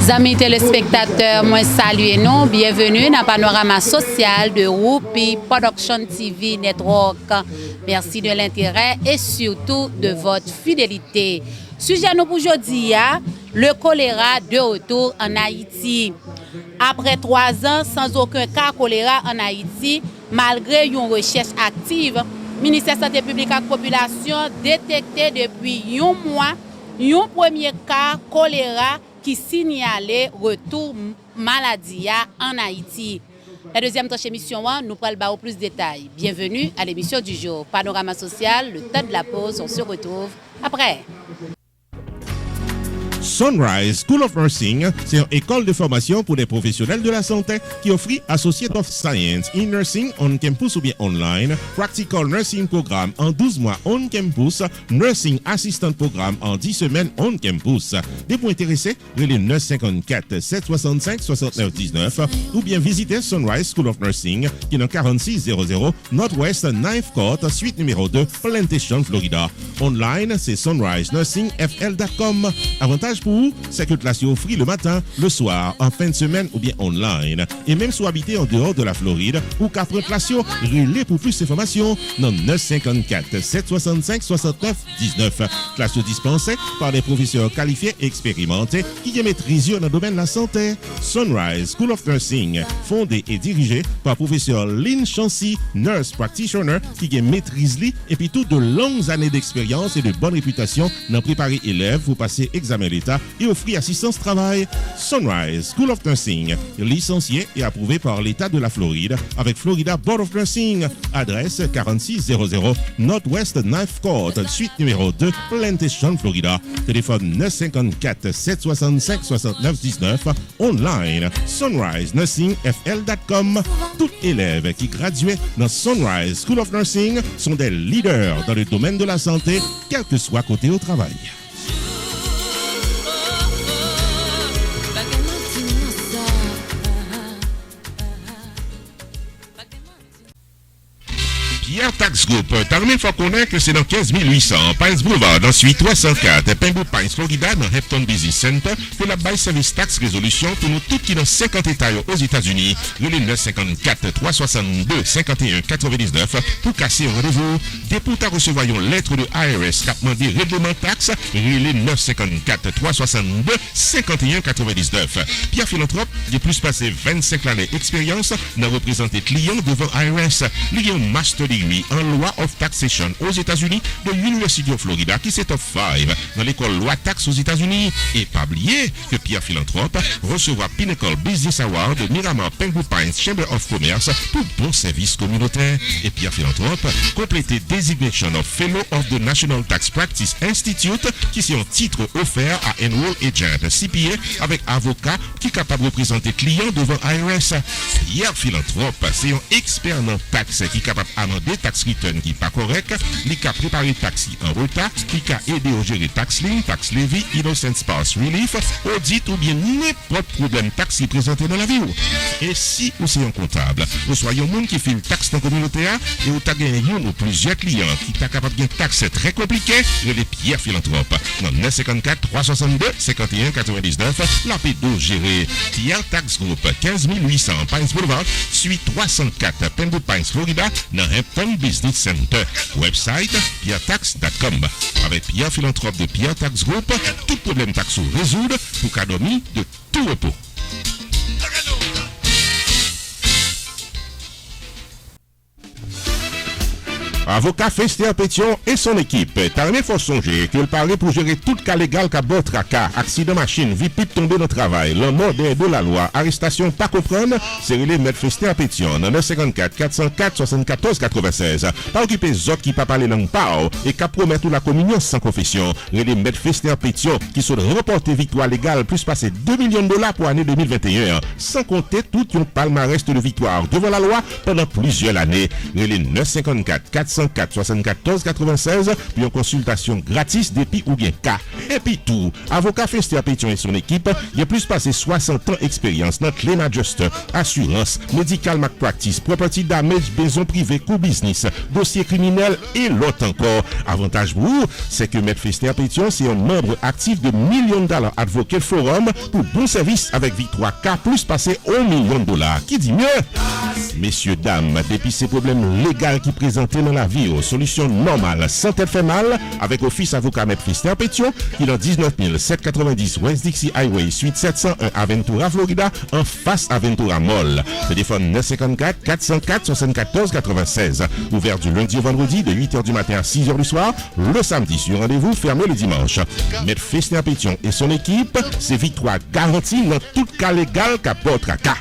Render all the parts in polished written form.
Amis téléspectateurs, moi saluez nous, bienvenue dans le panorama social de Whoopi Production TV Network. Merci de l'intérêt et surtout de votre fidélité. Sujet nous pour aujourd'hui, le choléra de retour en Haïti. Après 3 ans sans aucun cas choléra en Haïti, malgré une recherche active, le ministère de la Santé publique et de la Population détecté depuis un mois un premier cas choléra qui signalait retour maladie en Haïti. La deuxième tranche émission, nous parlons plus de détails. Bienvenue à l'émission du jour. Panorama social, le temps de la pause, on se retrouve après. Sunrise School of Nursing, c'est une école de formation pour les professionnels de la santé qui offre Associate of Science in Nursing on campus ou bien online, Practical Nursing Programme en 12 mois on campus, Nursing Assistant Programme en 10 semaines on campus. Des points intéressés, relais 954 765 69 19 ou bien visitez Sunrise School of Nursing qui est dans 4600 Northwest 9th Court, suite numéro 2, Plantation, Florida. Online, c'est sunrisenursingfl.com. Avantage pour vous, c'est que classe est offre le matin, le soir, en fin de semaine ou bien online. Et même si vous habitez en dehors de la Floride ou qu'après classe, relais pour plus d'informations dans 954 765 69 19. Classe dispensée par des professeurs qualifiés et expérimentés qui maîtrisent dans le domaine de la santé. Sunrise School of Nursing, fondé et dirigé par professeur Lynn Chancy, nurse practitioner qui maîtrise et puis toutes de longues années d'expérience et de bonne réputation dans préparer élèves pour passer examen l'État et offrir assistance travail. Sunrise School of Nursing, licencié et approuvé par l'État de la Floride avec Florida Board of Nursing. Adresse 4600 Northwest 9th Court, suite numéro 2, Plantation, Florida. Téléphone 954 765 69 19. Online, sunrisenursingfl.com. Tous élèves qui graduent dans Sunrise School of Nursing sont des leaders dans le domaine de la santé, quel que soit côté au travail. Pierre Tax Group, Tarmin faut connaître que c'est dans 15800 Pines Boulevard, dans suite 304, Pembroke Pines, Florida, dans Hampton Business Center, que la bail service tax résolution pour nous tous qui dans 50 États aux États-Unis, le 954 362 51 99 pour casser un rendez-vous. Dès pour ta recevoir une lettre de IRS qui a demandé règlement taxe, le 954 362 51 99. Pierre Philanthrope, il a plus passé 25 années d'expérience dans représenter clients devant IRS. Il y a un master degree en loi of taxation aux États-Unis de l'University of Florida qui s'est top 5 dans l'école loi taxe aux États-Unis. Et pas oublier que Pierre Philanthrope recevra Pinnacle Business Award de Miramar Pembroke Pines Chamber of Commerce pour bon service communautaire. Et Pierre Philanthrope complété Designation of Fellow of the National Tax Practice Institute qui c'est un titre offert à Enroll Agent CPA avec avocat qui est capable de représenter clients devant IRS. Pierre Philanthrope c'est un expert en taxe qui est capable d'amender tax return qui n'est pas correct, il a préparé taxi en retard, il a aidé à gérer tax lien, tax levy, innocent spouse relief, audit ou bien n'importe problème taxe qui présenté dans la vie. Et si vous êtes un comptable, vous soyez un monde qui fait une taxe dans la communauté et vous avez gagné un ou plusieurs clients qui sont capables de taxe très compliqué, les Pierre Philanthrope. Dans 954 362 51 99, la P12 gérée Pierre Tax Group, 15800 Pines Boulevard, suite 304 Pembroke Pines, Florida, dans Hampton Business Center. Website pierretax.com. Avec Pierre Philanthrope de Pierre Tax Group, tout problème taxe résoudre pour cadeau de tout repos. Avocat Fester Pétion et son équipe. Tarné faut songer qu'il paraît pour gérer tout cas légal qu'a bon tracas, accident machine, vie pipe tombé dans le travail, le mort de la loi, arrestation pas comprendre, c'est relé Maître Fester Pétion, 954 404 74 96. Pas occuper zot qui pas parler langue pao et qu'a promettre la communion sans confession. Relé Maître Fester Pétion qui sont remporté victoire légale plus passé $2 millions pour l'année 2021, sans compter tout un palmarès de victoire devant la loi pendant plusieurs années. Relé 954 404 404 74 96 pour une consultation gratis depuis ou bien cas. Et puis tout, avocat Fester Pétion et son équipe, il a plus passé 60 ans d'expérience dans Claim Adjuster, assurance, medical malpractice, property damage, maison privée, co-business, dossier criminel et l'autre encore. Avantage pour vous, c'est que Maître Fester Pétion, c'est un membre actif de millions de dollars Advocate Forum pour bon service avec victoire K plus passé $1 million. Qui dit mieux? Messieurs, dames, depuis ces problèmes légaux qui présentaient dans la vie, aux solutions normales, sans tête fait mal, avec Office Avocat Maître Fester Pétion, qui est dans 19 790 West Dixie Highway, suite 701 Aventura, Florida, en face Aventura Mall. Téléphone 954 404 74 96. Ouvert du lundi au vendredi de 8h du matin à 6h du soir. Le samedi sur rendez-vous, fermé le dimanche. Maître Fester Pétion et son équipe, c'est victoire garantie dans tout cas légal qu'à votre cas.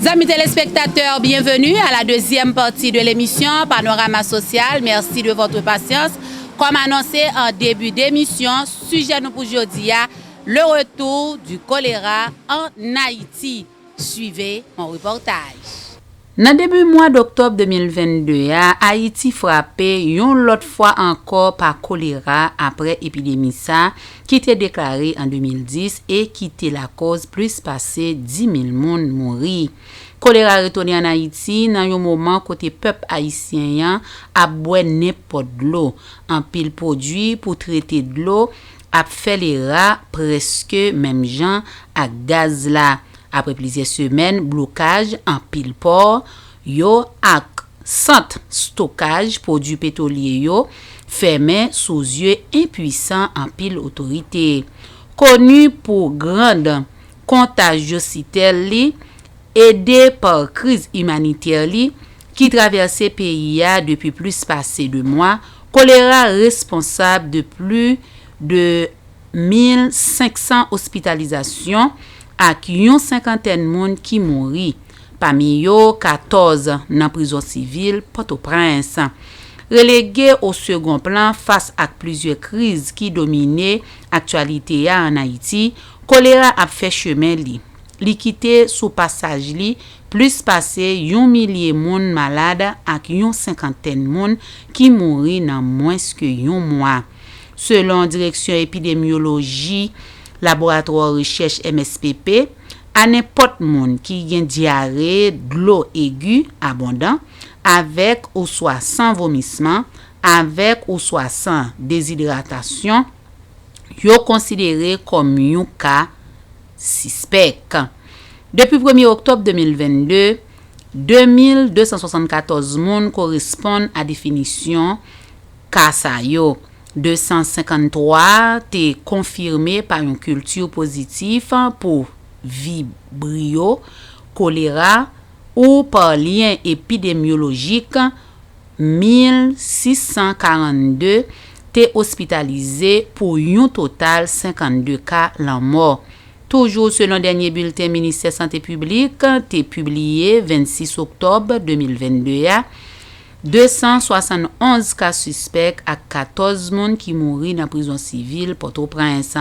Amis téléspectateurs, bienvenue à la deuxième partie de l'émission Panorama Social. Merci de votre patience. Comme annoncé en début d'émission, sujet nous pour aujourd'hui, le retour du choléra en Haïti. Suivez mon reportage. Dans début mois d'octobre 2022, Haïti frappé une l'autre fois encore par choléra après épidémie ça qui était déclarée en 2010 et qui était la cause plus passé 10 000 moun mouri. Choléra retourné en Haïti dans un moment côté peuple haïtien a boire n'importe l'eau en pile produit pour traiter de l'eau a fait les rats presque même gens à gaz là. Après plusieurs semaines, blocage en pile port, yo ak centre stockage produits pétroliers yo fermé sous yeux impuissants en pile autorité. Connu pour grande contagiosité li, aidé par crise humanitaire li qui traversait pays depuis plus passé de mois, choléra responsable de plus de 1500 hospitalisations ak yon cinquantaine moun qui mouri, parmi yo 14 dans prison civile Port-au-Prince. Relégué au second plan face à plusieurs crises qui dominaient actualité en Haïti, choléra a fait chemin li. Li quitté sous passage li plus passé yon millier moun malade ak yon cinquantaine moun qui mouri dans moins que yon mois. Selon direction épidémiologie laboratoire recherche MSPP, à n'importe monde qui gen diarrhée, de l'eau aiguë abondant, avec ou soit sans vomissement, avec ou soit sans déshydratation, yo considéré comme un cas suspect. Depuis 1er octobre 2022, 2274 moun correspondent à définition cas sa yo. 253 t'est confirmé par une culture positive pour Vibrio, choléra ou par lien épidémiologique. 1642 t'est hospitalisé pour un total 52 cas la mort. Toujours selon le dernier bulletin ministère santé publique t'est publié 26 octobre 2022. 271 cas suspects à 14 moun qui mouri dans prison civile Port-au-Prince.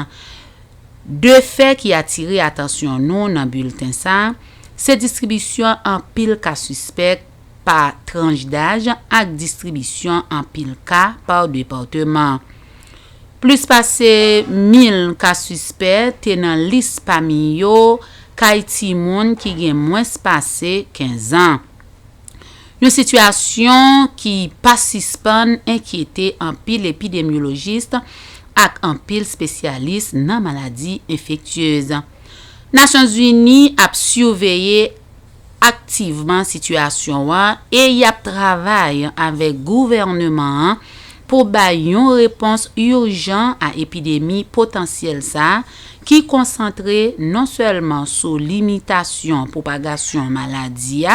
Deux faits qui attirent attention nous dans bulletin ça, c'est distribution en pile cas suspect par tranche d'âge et distribution en pile cas par département. Plus passé 1000 cas suspects t'es dans liste parmi yo Haïti moun qui gen moins passé 15 ans. Une situation qui pas suspend inquiéter en pile épidémiologiste ak en pile spécialiste dans maladies infectieuses. Nations Unies a surveillé activement situation et y a travaillé avec gouvernement pour bailler une réponse urgente à épidémie potentielle ça qui concentré non seulement sur limitation propagation maladie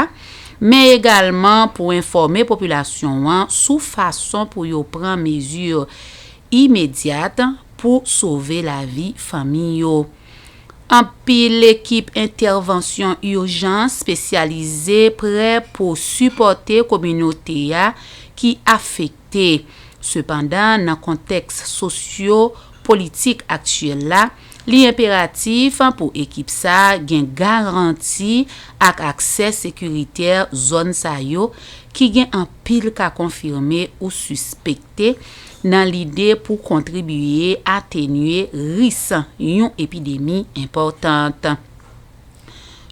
mais également pour informer population sous façon pour yo prendre mesures immédiates pour sauver la vie famille yo. En pile l'équipe intervention urgence spécialisée prêt pour supporter communauté qui affecté. Cependant dans contexte socio-politique actuel là, L'impératif pour équipe ça gen garantie ak accès sécuritaire zone sa yo qui gen en pile ka confirmer ou suspecté dans l'idée pour contribuer à atténuer risque yon épidémie importante.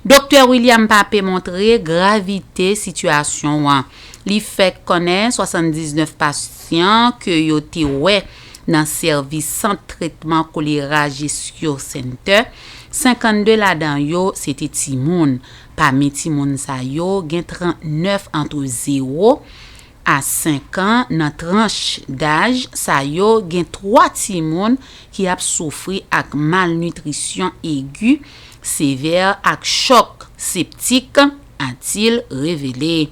Dr. William Pape montré gravité situation wan. Li fait connaît 79 patients que yo te ouais dans service centre traitement choléra gestion center. 52 là-dedans yo c'était timoun. Parmi timoun sa yo gen 39 entre 0 à 5 ans dans tranche d'âge sa yo gen 3 timoun qui a souffri ak malnutrition aiguë sévère ak choc septique a-t-il révélé.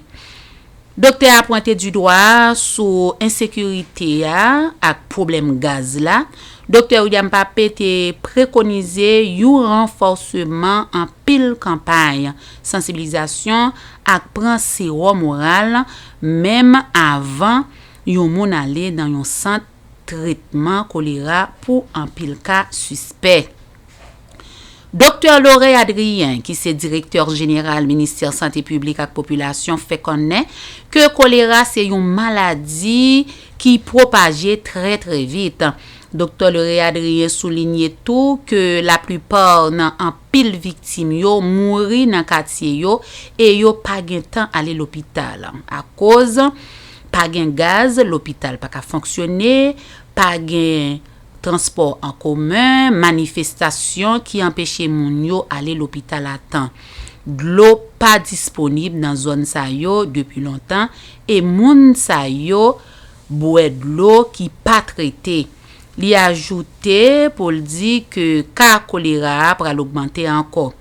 Docteur a pointé du doigt sur insécurité ak problème gaz là. Docteur William Pape te préconisé yon renforcement en pile campagne sensibilisation ak pran sérum moral même avant yon moun aller dans yon centre traitement choléra pour en pile cas suspect. Docteur Laurent Adrien, qui est directeur général ministère santé publique et population, fait connaître que choléra c'est une maladie qui propage très très vite. Docteur Laurent Adrien souligne tout que la plupart en pile victime yo mouri dans quartier yo et yo pas gen temps aller l'hôpital à cause pas gen gaz, l'hôpital pas ka fonctionner, pas gen transport en commun, manifestation qui empêchait moun yo aller l'hôpital à temps. De l'eau pas disponible dans zone sa yo depuis longtemps et moun sa yo boit de l'eau qui pas traité. Li ajouté pour dire que cas choléra pour augmenter encore.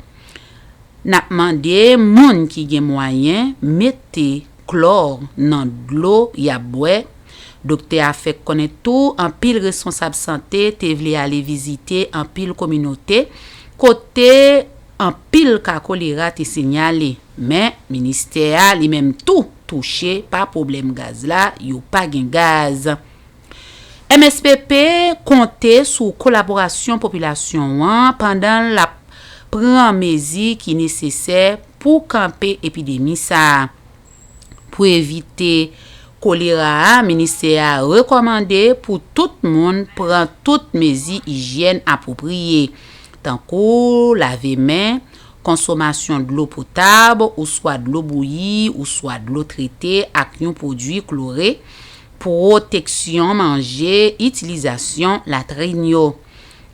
N'a demandé moun qui gen moyen mettez chlore dans de l'eau y a boire. Docteur a fait connaître tout en pile responsable santé te vle aller visiter en pile communauté côté en pile ka choléra te signalé mais ministère li même tout touché par problème gaz là yo pas gen gaz. MSPP comptait sous collaboration population pendant la prend mesure qui nécessaire pour camper épidémie ça pour éviter choléra, ministère a recommandé pour tout le monde prendre toutes mesures hygiène appropriées, tant que laver main, consommation de l'eau potable ou soit de l'eau bouillie ou soit de l'eau traitée avec un produit chloré, protection manger, utilisation latrine.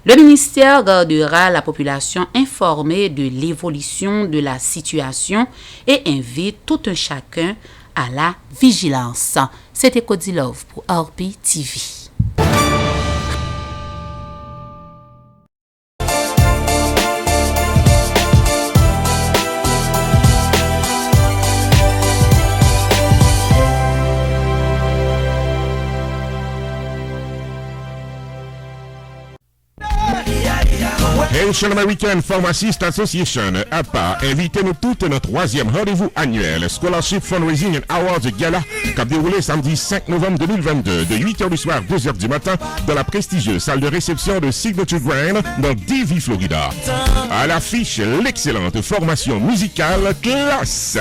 Le ministère gardera la population informée de l'évolution de la situation et invite tout un chacun à la vigilance. C'était Cody Love pour RP TV. Haitian American Pharmacist Association, APA, invitez-nous toutes à notre 3e rendez-vous annuel Scholarship Fundraising and Awards Gala qui a déroulé samedi 5 novembre 2022 de 8h du soir à 2h du matin dans la prestigieuse salle de réception de Signature Grand dans Davie, Florida. À l'affiche, l'excellente formation musicale classe.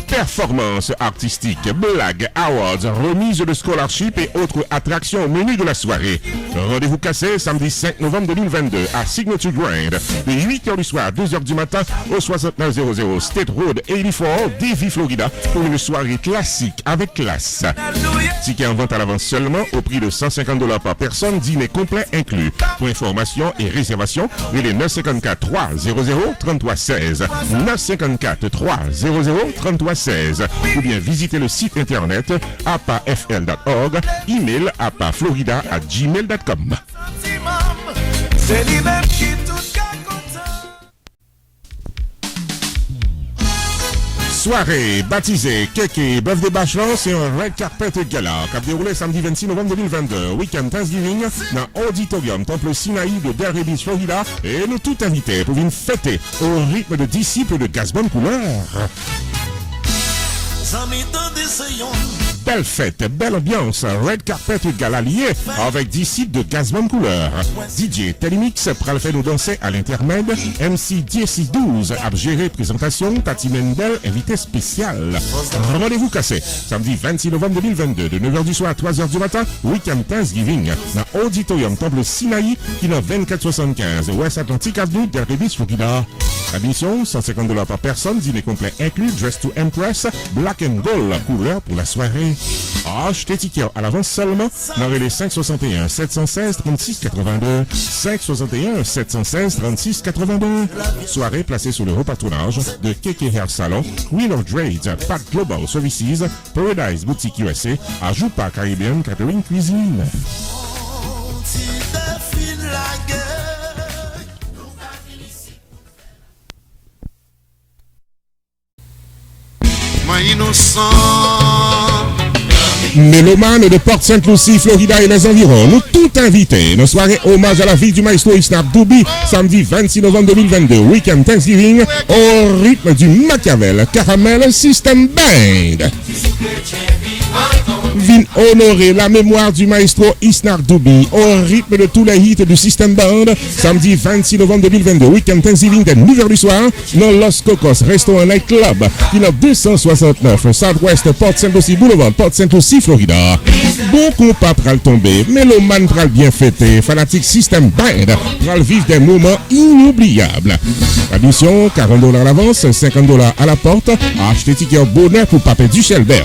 Performance artistique, blagues, awards, remise de scholarship et autres attractions au menu de la soirée. Rendez-vous cassé samedi 5 novembre 2022 à Signature Grand de 8h du soir à 2h du matin au 6900 State Road 84, Davie, Florida pour une soirée classique avec classe. Ticket en vente à l'avance seulement au prix de $150 par personne, dîner complet inclus. Pour information et réservation, les 954 300 3316 954 300 3316 ou bien visitez le site internet apafl.org, email apaflorida@gmail.com. Soirée, baptisée, kéké, bœuf de bachelor, c'est un red carpet gala qui a déroulé samedi 26 novembre 2022, week-end Thanksgiving, dans l'auditorium Temple Sinaï de Delray Beach, Florida, et nous tout invités pour une fêter au rythme de disciples de Gaz Bonne Couleur. Belle fête, belle ambiance, red carpet gala lié avec 10 sites de gazman couleur. DJ Telemix pral fait nous danser à l'intermède. MC DC12 a géré présentation. Tati Mendel, invité spécial. Rendez-vous cassé, samedi 26 novembre 2022, de 9h du soir à 3h du matin, week-end Thanksgiving, dans Auditorium Temple Sinaï, qui est dans 2475 West Atlantic Avenue, Delray Beach, Florida. Admission, $150 par personne, dîner complet inclus, dress to impress, black and gold, couleur pour la soirée. Achetez ticket à l'avance seulement, dans les 561 716 36 82, 561 716 36 82. Soirée placée sous le haut patronage de KK Hair Salon, Queen of Trades, Pat Global Services, Paradise Boutique USA, Ajout par Caribbean Catering Cuisine. Mélomane de Port-Sainte-Lucie, Florida et les environs, nous tout invités. Nos soirées hommage à la vie du maestro Isnard Doubi, samedi 26 novembre 2022, week-end Thanksgiving, au rythme du Machiavel Caramel System Band. Vin honorer la mémoire du maestro Isnard Doubi au rythme de tous les hits du System Band, samedi 26 novembre 2022, week-end Thanksgiving dès 9h du soir, dans Los Cocos Restaurant Night Club, qui est 269 Southwest Port-Saint-Lucie Boulevard, Port-Saint-Lucie, Florida. Beaucoup pas pral tomber, Mélomane pral bien fêter, fanatique System Band pral vivre des moments inoubliables. Admission, $40 à l'avance, $50 à la porte, achetez ticket au bonheur pour Papé du Shelder.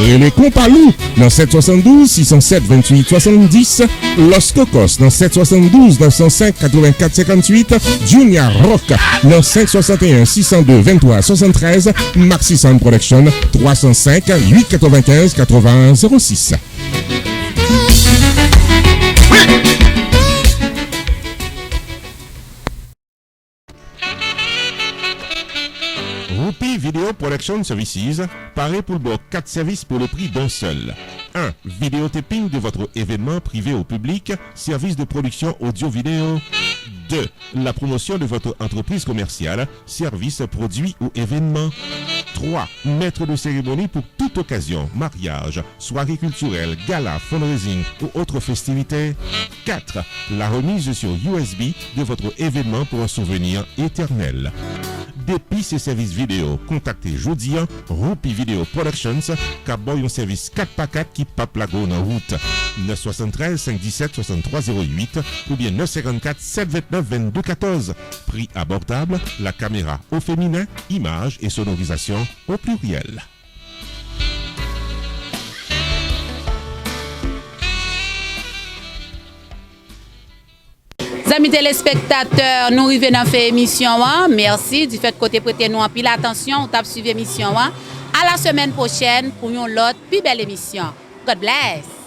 Et les Compalous, dans 772 607 28 70, Los Cocos, dans 772 905 84 58, Junior Rock, dans 561 602 23 73, Maxi Sound Production, 305 895 80 06. Roupi Video Production Services paraît pour le bord 4 services pour le prix d'un seul. 1. Vidéotaping de votre événement privé au public, service de production audio-vidéo. 2. La promotion de votre entreprise commerciale, service, produit ou événement. 3. Maître de cérémonie pour toute occasion, mariage, soirée culturelle, gala, fundraising ou autre festivité. 4. La remise sur USB de votre événement pour un souvenir éternel. Depuis ces services vidéo, contactez Jodian, Roupi Video Productions, Caboy un service 4x4 qui pape la go en route. 973 517 6308 ou bien 954 729 22 14. Prix abordable, la caméra au féminin, images et sonorisation au pluriel. Amis téléspectateurs, nous arrivons dans faire émission. Merci du fait que vous prêtez nous en pile attention, vous avez suivi l'émission. À la semaine prochaine pour une autre plus belle émission. God bless.